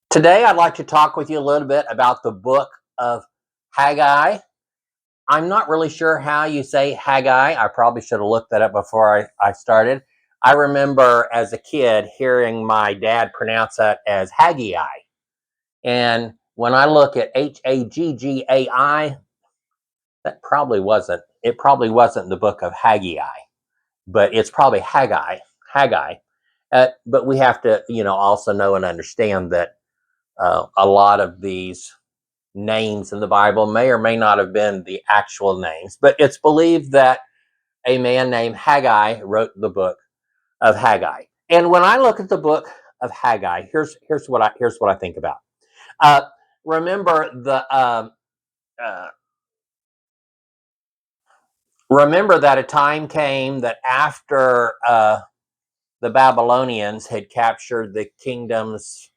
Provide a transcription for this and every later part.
Today, I'd like to talk with you a little bit about the book of Haggai. I'm not really sure how you say Haggai. I probably should have looked that up before I started. I remember as a kid hearing my dad pronounce that as Haggai. And when I look at Haggai, it probably wasn't the book of Haggai, but it's probably Haggai. But we have to, also know and understand that a lot of these names in the Bible may or may not have been the actual names, but it's believed that a man named Haggai wrote the book of Haggai. And when I look at the book of Haggai, here's what I think about. Uh, remember the uh, remember that a time came that after the Babylonians had captured the kingdoms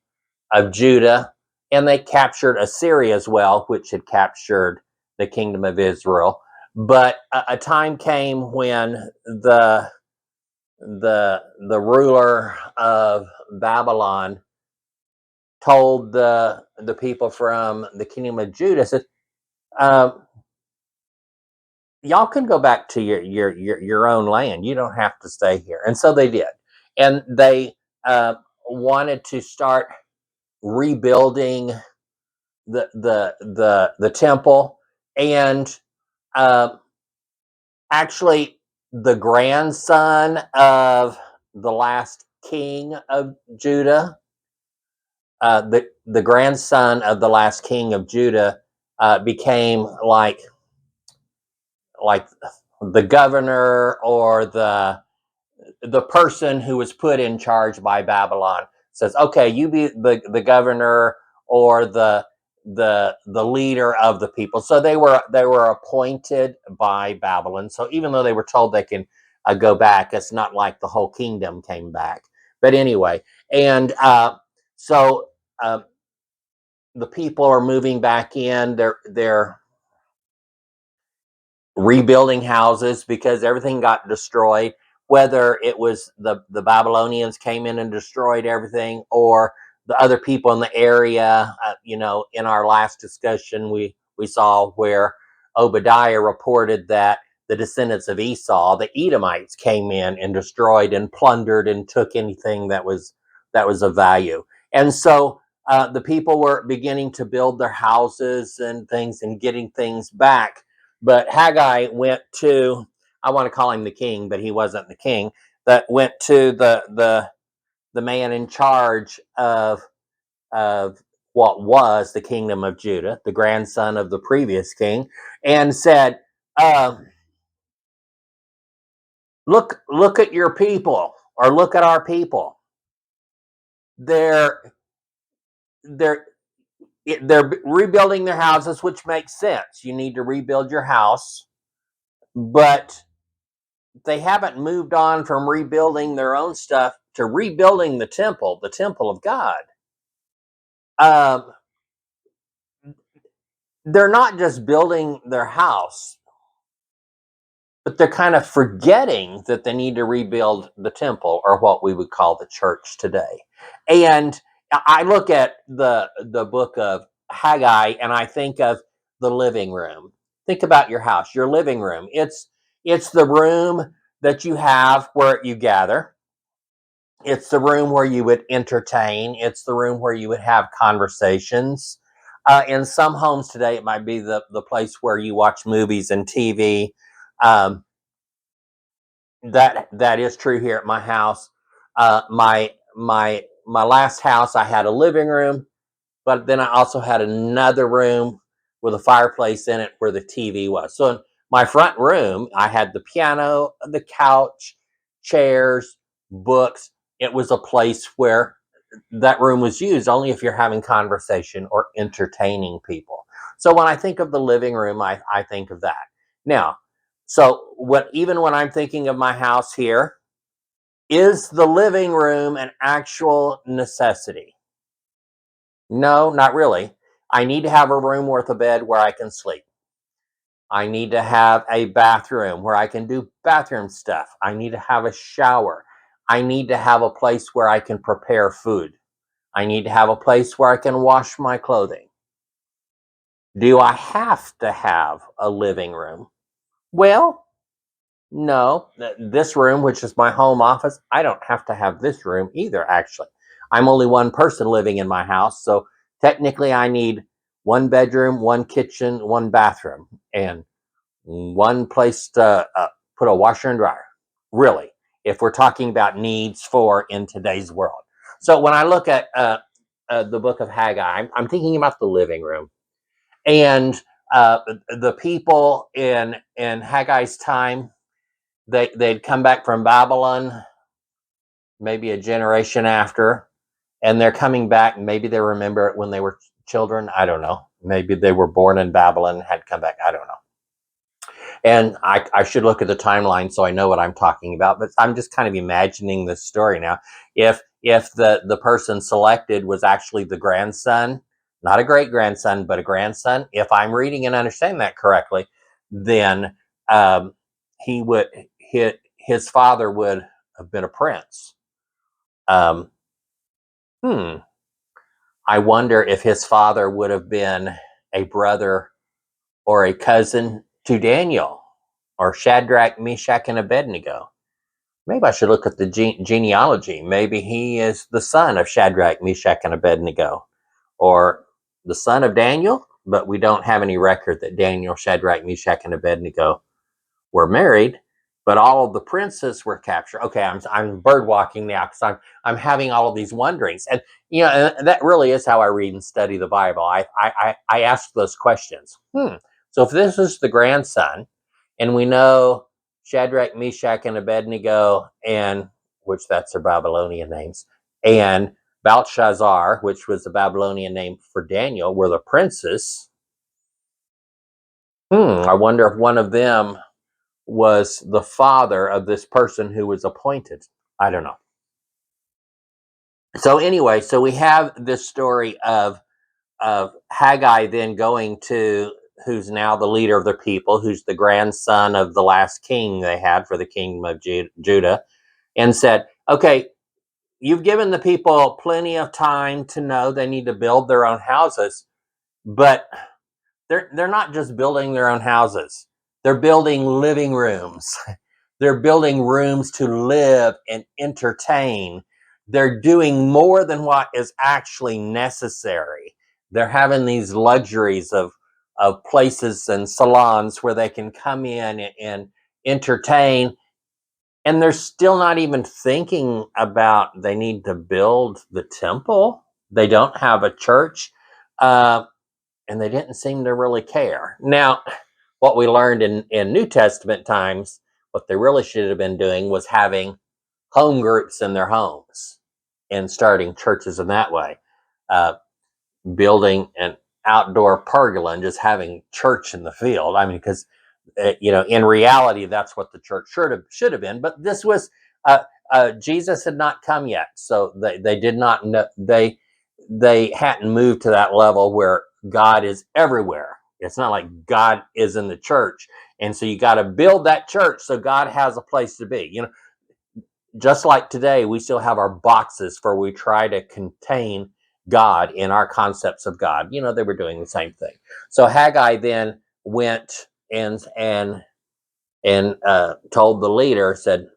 of Judah, and they captured Assyria as well, which had captured the kingdom of Israel. But a time came when the ruler of Babylon told the people from the kingdom of Judah, said, um, "Y'all can go back to your own land. You don't have to stay here." And so they did, and they wanted to start rebuilding the temple, and uh, actually the grandson of the last king of Judah, the grandson of the last king of Judah became like the governor or the person who was put in charge by Babylon. Says, okay, you be the governor or the leader of the people. So they were appointed by Babylon. So even though they were told they can go back, it's not like the whole kingdom came back. But anyway, and so um, the people are moving back in. They're rebuilding houses because everything got destroyed, whether it was the Babylonians came in and destroyed everything, or the other people in the area. In our last discussion, we saw where Obadiah reported that the descendants of Esau, the Edomites, came in and destroyed and plundered and took anything that was of value. And so the people were beginning to build their houses and things and getting things back. But Haggai went to, I want to call him the king, but he wasn't the king, that went to the man in charge of what was the kingdom of Judah, the grandson of the previous king, and said, uh, look at your people, or look at our people. They're they're they're rebuilding their houses, which makes sense. You need to rebuild your house, but they haven't moved on from rebuilding their own stuff to rebuilding the temple of God. Um, they're not just building their house, but they're kind of forgetting that they need to rebuild the temple, or what we would call the church today. And I look at the book of Haggai, and I think of the living room. Think about your house, your living room. It's the room that you have where you gather. It's the room where you would entertain. It's the room where you would have conversations. In some homes today, it might be the place where you watch movies and TV. Um, that is true here at my house. My last house, I had a living room, but then I also had another room with a fireplace in it where the TV was. So in my front room, I had the piano, the couch, chairs, books. It was a place where that room was used only if you're having conversation or entertaining people. So when I think of the living room, I think of that. Now, so even when I'm thinking of my house here, is the living room an actual necessity? No, not really. I need to have a room with a bed where I can sleep. I need to have a bathroom where I can do bathroom stuff. I need to have a shower. I need to have a place where I can prepare food. I need to have a place where I can wash my clothing. Do I have to have a living room? Well, no. This room, which is my home office, I don't have to have this room either, actually. I'm only one person living in my house, so technically I need one bedroom, one kitchen, one bathroom, and one place to put a washer and dryer. Really, if we're talking about needs for in today's world. So when I look at the book of Haggai, I'm thinking about the living room and uh, the people in Haggai's time. They'd come back from Babylon, maybe a generation after, and they're coming back. Maybe they remember it when they were children. I don't know. Maybe they were born in Babylon, had come back. I don't know. And I should look at the timeline so I know what I'm talking about. But I'm just kind of imagining this story now. If the person selected was actually the grandson, not a great grandson, but a grandson, if I'm reading and understanding that correctly, then he would his father would have been a prince. Um, hmm. I wonder if his father would have been a brother or a cousin to Daniel or Shadrach, Meshach, and Abednego. Maybe I should look at the genealogy. Maybe he is the son of Shadrach, Meshach, and Abednego, or the son of Daniel, but we don't have any record that Daniel, Shadrach, Meshach, and Abednego were married, but all of the princes were captured. Okay, I'm bird walking now because I'm having all of these wonderings, and and that really is how I read and study the Bible. I ask those questions. So if this is the grandson, and we know Shadrach, Meshach, and Abednego, and which that's their Babylonian names, and Belshazzar, which was the Babylonian name for Daniel, were the princes. I wonder if one of them was the father of this person who was appointed. I don't know. So anyway, so we have this story of Haggai then going to who's now the leader of the people, who's the grandson of the last king they had for the kingdom of Judah, and said, "Okay, you've given the people plenty of time to know they need to build their own houses, but they're not just building their own houses. They're building living rooms. They're building rooms to live and entertain. They're doing more than what is actually necessary. They're having these luxuries of places and salons where they can come in and entertain, and they're still not even thinking about they need to build the temple. They don't have a church. And they didn't seem to really care. Now, what we learned in New Testament times, what they really should have been doing was having home groups in their homes and starting churches in that way, uh, building an outdoor pergola and just having church in the field. I mean, because in reality, that's what the church should have been. But this was Jesus had not come yet, so they did not know they hadn't moved to that level where God is everywhere. It's not like God is in the church, and so you got to build that church so God has a place to be. Just like today, we still have our boxes where we try to contain God in our concepts of God. They were doing the same thing. So Haggai then went and told the leader, said,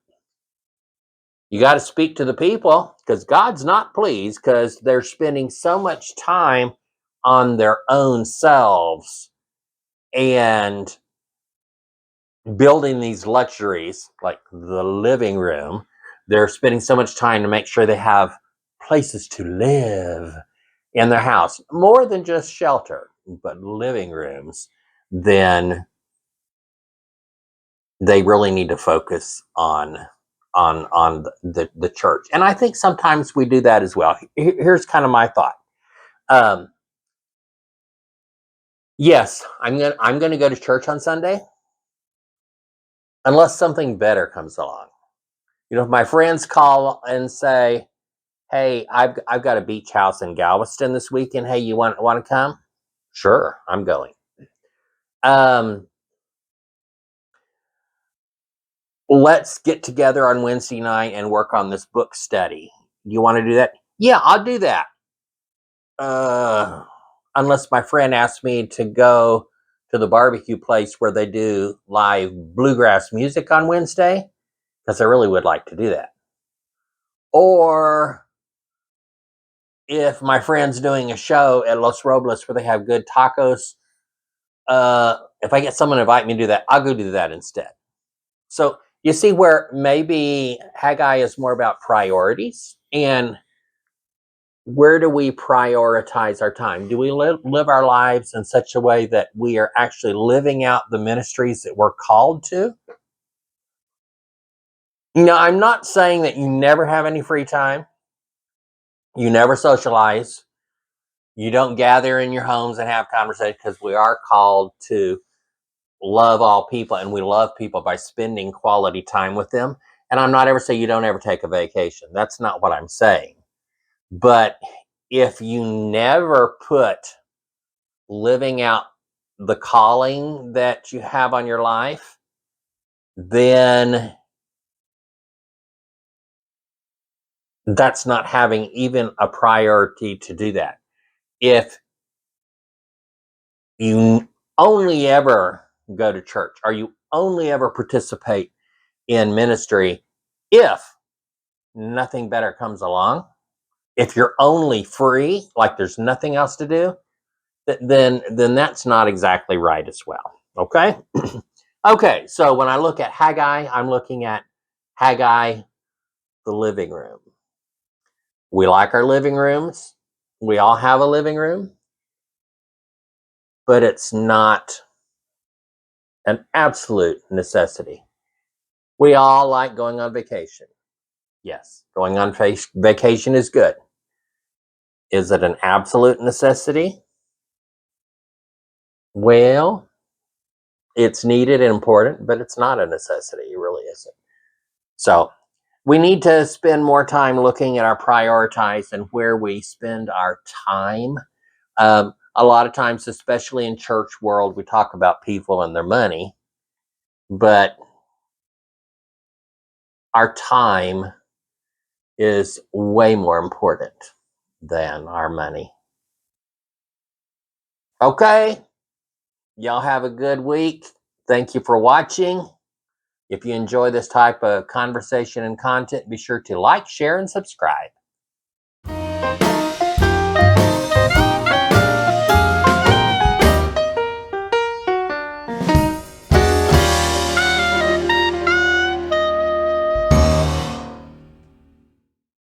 "You got to speak to the people because God's not pleased because they're spending so much time on their own selves and building these luxuries like the living room. They're spending so much time to make sure they have places to live in their house, more than just shelter, but living rooms. Then they really need to focus on the church." And I think sometimes we do that as well. Here's kind of my thought. Um, yes, I'm gonna go to church on Sunday unless something better comes along. If my friends call and say, "Hey, I've got a beach house in Galveston this weekend. Hey, you want to come?" Sure, I'm going. Um, let's get together on Wednesday night and work on this book study. You want to do that? Yeah, I'll do that. uh, unless my friend asked me to go to the barbecue place where they do live bluegrass music on Wednesday, because I really would like to do that. Or if my friend's doing a show at Los Robles where they have good tacos, if I get someone to invite me to do that, I'll go do that instead. So you see where maybe Haggai is more about priorities, and where do we prioritize our time? Do we live our lives in such a way that we are actually living out the ministries that we're called to? I'm not saying that you never have any free time, you never socialize, you don't gather in your homes and have conversations, because we are called to love all people, and we love people by spending quality time with them. And I'm not ever saying you don't ever take a vacation. That's not what I'm saying. But if you never put living out the calling that you have on your life, then that's not having even a priority to do that. If you only ever go to church, or you only ever participate in ministry if nothing better comes along, if you're only free, like there's nothing else to do, then that's not exactly right as well. Okay. Okay, so when I look at Haggai, I'm looking at Haggai, the living room. We like our living rooms. We all have a living room, but it's not an absolute necessity. We all like going on vacation. Yes, going on vacation is good. Is it an absolute necessity? Well, it's needed and important, but it's not a necessity. It really isn't. So we need to spend more time looking at our priorities and where we spend our time. A lot of times, especially in church world, we talk about people and their money, but our time is way more important than our money. Okay, y'all have a good week. Thank you for watching. If you enjoy this type of conversation and content, be sure to like, share, and subscribe.